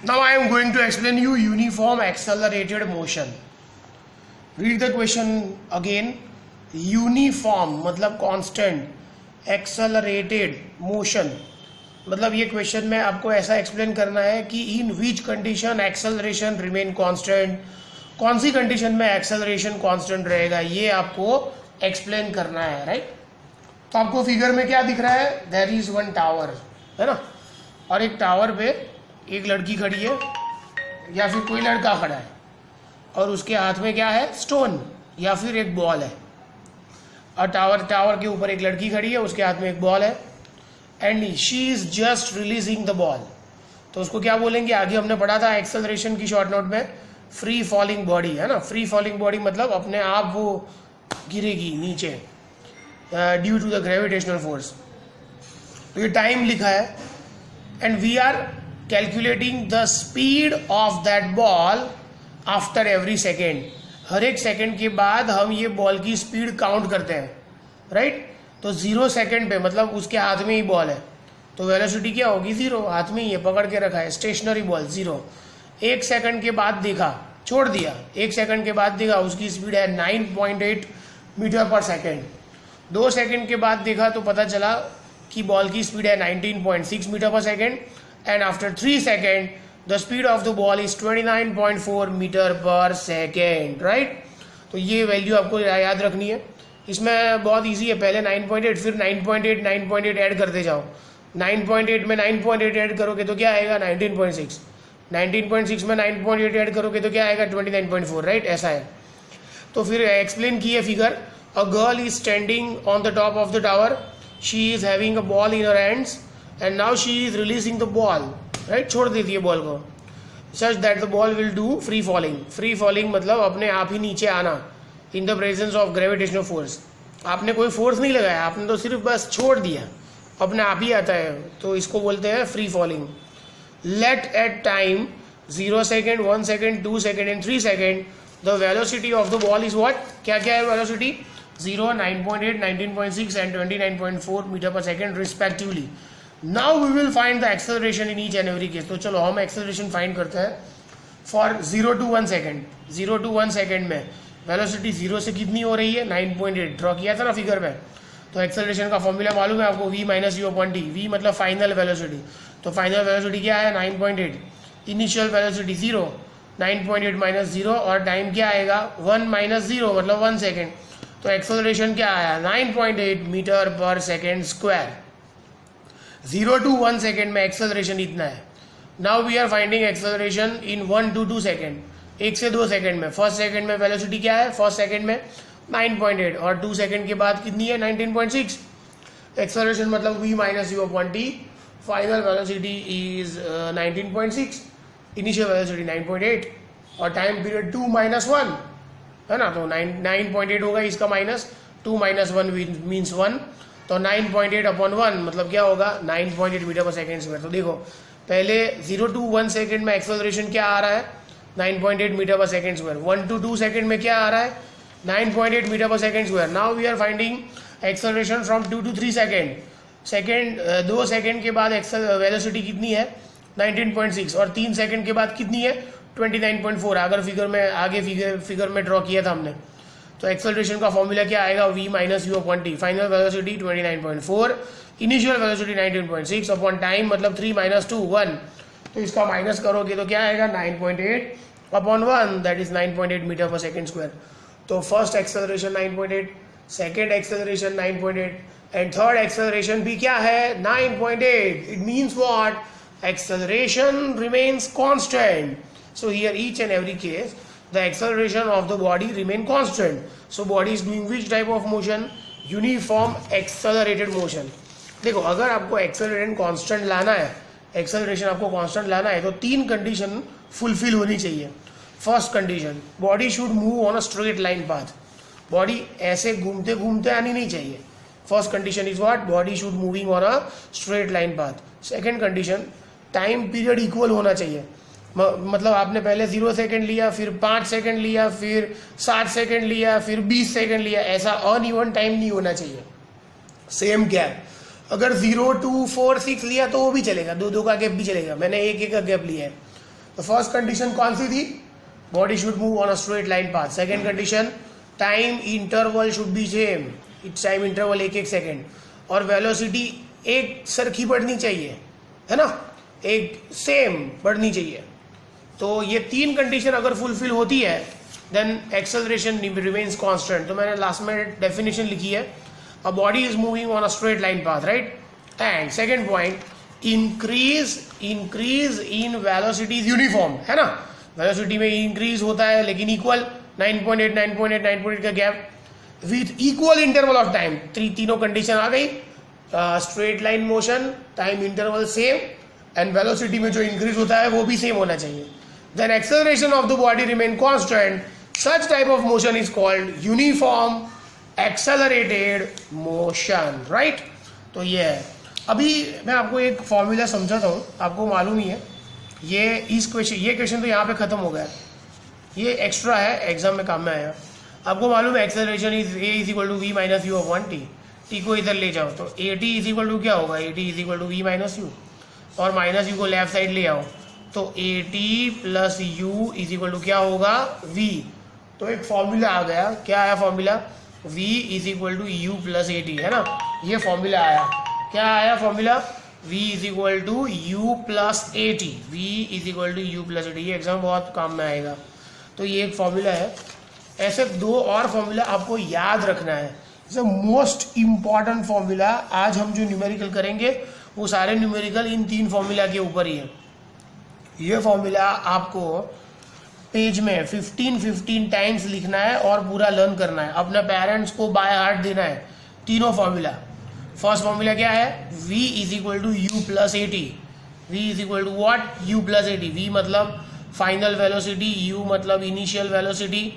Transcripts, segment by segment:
Now I am going to explain you uniform accelerated motion. Read the question again. Uniform मतलब constant, accelerated motion मतलब ये question में आपको ऐसा explain करना है कि in which condition acceleration remain constant, कौन सी कंडीशन में एक्सेलरेशन कांस्टेंट रहेगा, ये आपको एक्सप्लेन करना है, राइट। तो आपको फिगर में क्या दिख रहा है, देयर इज वन टावर, है ना, और एक टावर पे एक लड़की खड़ी है या फिर कोई लड़का खड़ा है और उसके हाथ में क्या है, स्टोन या फिर एक बॉल है। और टावर के ऊपर एक लड़की खड़ी है, उसके हाथ में एक बॉल है and she is just releasing the ball. तो उसको क्या बोलेंगे, आगे हमने पढ़ा था एक्सेलरेशन की शॉर्ट नोट में, फ्री फॉलिंग बॉडी, है ना। फ्री फॉलिंग बॉडी मतलब अपने आप वो गिरेगी नीचे due to the gravitational force. तो ये टाइम लिखा है and we are calculating the speed of that ball after every second. हर एक सेकेंड के बाद हम ये बॉल की स्पीड काउंट करते हैं, राइट। तो 0 सेकेंड पे मतलब उसके हाथ में ही बॉल है तो वेलोसिटी क्या होगी, 0, हाथ में ही है, पकड़ के रखा है, स्टेशनरी बॉल 0। 1 सेकेंड के बाद देखा, छोड़ दिया, 1 सेकेंड के बाद देखा उसकी स्पीड है 9.8 मीटर पर सेकेंड। 2 सेकेंड के बाद देखा तो पता चला कि बॉल की स्पीड है 19.6 metre per second and after 3 second the speed of the ball is 29.4 metre per second, right. तो ये वैल्यू आपको याद रखनी है। इसमें बहुत इजी है, पहले 9.8 फिर 9.8 ऐड करते जाओ। 9.8 में 9.8 ऐड करोगे तो क्या आएगा, 19.6। 19.6 में 9.8 ऐड करोगे तो क्या आएगा, 29.4, राइट। ऐसा है। तो फिर एक्सप्लेन किए figure, a girl is standing on the top of the tower, she is having a ball in her hands and now she is releasing the ball, right. छोड़ देती है बॉल को, such that the ball will do free falling. Free falling मतलब अपने आप ही नीचे आना, in the presence of gravitational force. आपने कोई फोर्स नहीं लगाया, आपने तो सिर्फ बस छोड़ दिया, अपने आप ही आता है, तो इसको बोलते हैं free falling. Let at time 0 second, 1 second, 2 second and 3 second the velocity of the ball is what, क्या क्या है velocity, 0, 9.8, 19.6 and 29.4 metre per second respectively. Now we will find the acceleration in each and every case. तो चलो हम acceleration find करते हैं for 0 to 1 second. 0 to 1 second में velocity 0 से कितनी हो रही है, 9.8 ड्रॉ किया था ना फिगर में। तो एक्सेलरेशन का फॉर्मूला मालूम है आपको, v minus u upon T. v मतलब फाइनल वेलोसिटी, तो फाइनल वेलोसिटी क्या है, 9.8। इनिशियल वेलोसिटी 0, 9.8 माइनस 0 और टाइम क्या आएगा, 1 माइनस 0 मतलब 1 सेकेंड। तो एक्सेलरेशन क्या आया, 9.8 metre per second square. 0 to 1 second में एक्सेलरेशन इतना है। Now we are finding acceleration in 1 to 2 second, 1 से 2 सेकेंड में। फर्स्ट सेकेंड में वेलोसिटी क्या है, फर्स्ट सेकेंड में 9.8 और 2 सेकेंड के बाद कितनी है, 19.6। एक्सेलरेशन मतलब v minus u upon T. Final velocity is 19.6, initial velocity 9.8 और टाइम पीरियड 2 माइनस 1, है ना। तो 9.8 होगा, इसका माइनस 2 माइनस 1 मीन्स 1, तो 9.8 अपॉन 1 मतलब क्या होगा, 9.8 मीटर पर सेकेंड स्क्वायर। तो देखो पहले 0 to 1 सेकेंड में एक्सेलरेशन क्या आ रहा है, 9.8 metre per second square. 1 to 2 second में क्या आ रहा है, 9.8 metre per second square. Now we are finding acceleration from 2 to 3 second. 2 second के बाद वेलोसिटी कितनी है, 19.6 और 3 सेकेंड के बाद कितनी है, 29.4। अगर फिगर में ड्रॉ किया था हमने। तो एक्सेलरेशन का फॉर्मूला क्या आएगा, v minus u upon T. Final velocity 29.4, initial velocity 19.6 upon time मतलब 3 माइनस 2 1। तो इसका माइनस करोगे तो क्या आएगा, 9.8 upon 1 that is 9.8 metre per second square. तो first acceleration 9.8, second acceleration 9.8 and third acceleration भी क्या है, 9.8। It means what, acceleration remains constant. So hear each and every case the acceleration of the body remain constant. So body is doing which type of motion, uniform accelerated motion. देखो अगर आपको acceleration constant लाना है, acceleration आपको constant लाना है तो 3 condition fulfil होनी चाहिए। First condition, body should move on a straight line path. Body ऐसे घूमते घूमते आनी नहीं चाहिए। First condition is what, body should moving on a straight line path. Second condition, time period equal होना चाहिए। मतलब आपने पहले 0 सेकेंड लिया, फिर 5 सेकेंड लिया, फिर 7 सेकेंड लिया, फिर 20 सेकेंड लिया, ऐसा अनइवन टाइम नहीं होना चाहिए। सेम गैप, अगर 0 2 4 6 लिया तो वो भी चलेगा, 2 2 का गैप भी चलेगा। मैंने 1 1 का गैप लिया है। तो फर्स्ट कंडीशन कौन सी थी? Body should move on a straight line path. Second condition, time interval should be same, it's time interval 1-1 second, और वेलोसिटी एक सरखी बढ़नी चाहिए, है ना, एक सेम बढ़नी चाहिए. तो ये 3 कंडीशन अगर फुलफिल होती है देन एक्सेलरेशन रिमेन्स कांस्टेंट. तो मैंने लास्ट में डेफिनेशन लिखी है, a body is moving on a straight line path, right. And second point, increase in velocity is uniform, है ना. वेलोसिटी में इंक्रीज होता है लेकिन इक्वल, 9.8 9.8 9.8 का gap with equal interval of time. तीनों कंडीशन आ गई. Straight line motion, time interval same, and velocity में जो इंक्रीज होता है वो भी सेम होना चाहिए. Then acceleration of the body remain constant. Such type of motion is called uniform accelerated motion, right. तो ये है. अभी मैं आपको एक फॉर्मूला समझाता हूँ, आपको मालूम ही है. ये क्वेश्चन तो यहाँ पे खत्म हो गया, ये एक्स्ट्रा है, एग्जाम में काम में आएगा. आपको मालूम है acceleration is a is equal to v minus u upon t. T को इधर ले जाओ तो a t is equal to क्या होगा? A t is equal to v minus u, और माइनस यू को लेफ्ट साइड ले आओ तो a t plus u is equal to क्या होगा? वी. तो एक फॉर्मूला आ गया. क्या आया formula? v is equal to u plus a t, है ना. ये फॉर्मूला आया. क्या आया formula? v is equal to u plus a t. V is equal to u plus a t. ये एग्जाम बहुत काम में आएगा. तो ये एक फॉर्मूला है. ऐसे 2 और फॉर्मूला आपको याद रखना है. मोस्ट इंपॉर्टेंट फॉर्मूला आज हम जो न्यूमेरिकल करेंगे वो सारे न्यूमेरिकल इन 3 फॉर्मूला के ऊपर ही है. ये फॉर्मूला आपको पेज में 15 टाइम्स लिखना है और पूरा लर्न करना है. अपने पेरेंट्स को बाय हार्ट देना है तीनों फॉर्मूला. फर्स्ट फॉर्मूला क्या है? v is equal to u plus a t. V is equal to what? U plus a t. V मतलब फाइनल वेलोसिटी, यू मतलब इनिशियल वेलोसिटी,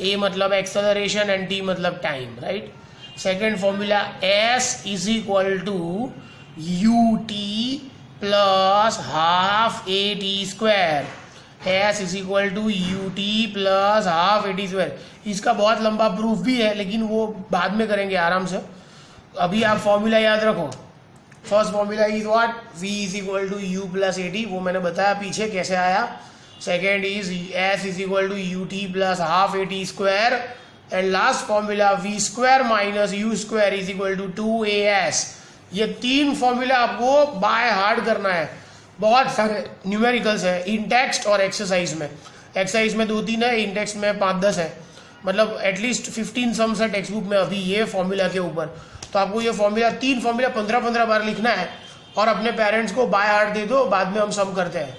ए मतलब एक्सेलरेशन एंड टी मतलब time, right. Second formula s is equal to u t plus half a t square. s is equal to u t plus half a t square. इसका बहुत लंबा proof भी है लेकिन वो बाद में करेंगे आराम से. अभी आप फॉर्मूला याद रखो. First formula is what? v is equal to u plus a t, वो मैंने बताया पीछे कैसे आया. Second is s is equal to u t plus half a t square, and last formula v square minus u square is equal to 2as. ये 3 formula आपको by heart करना है. बहुत सारे न्यूमेरिकल्स है इन टेक्स्ट और एक्सरसाइज में. Exercise में 2-3 है, इन टेक्स्ट में 5-10 है. मतलब एटलीस्ट 15 सम्स है टेक्स्ट बुक में अभी ये फॉर्मूला के ऊपर. तो आपको ये फॉर्मूला 3 फॉर्मूला 15 बार लिखना है और अपने पेरेंट्स को बाय हार्ट दे दो. बाद में हम सम करते हैं.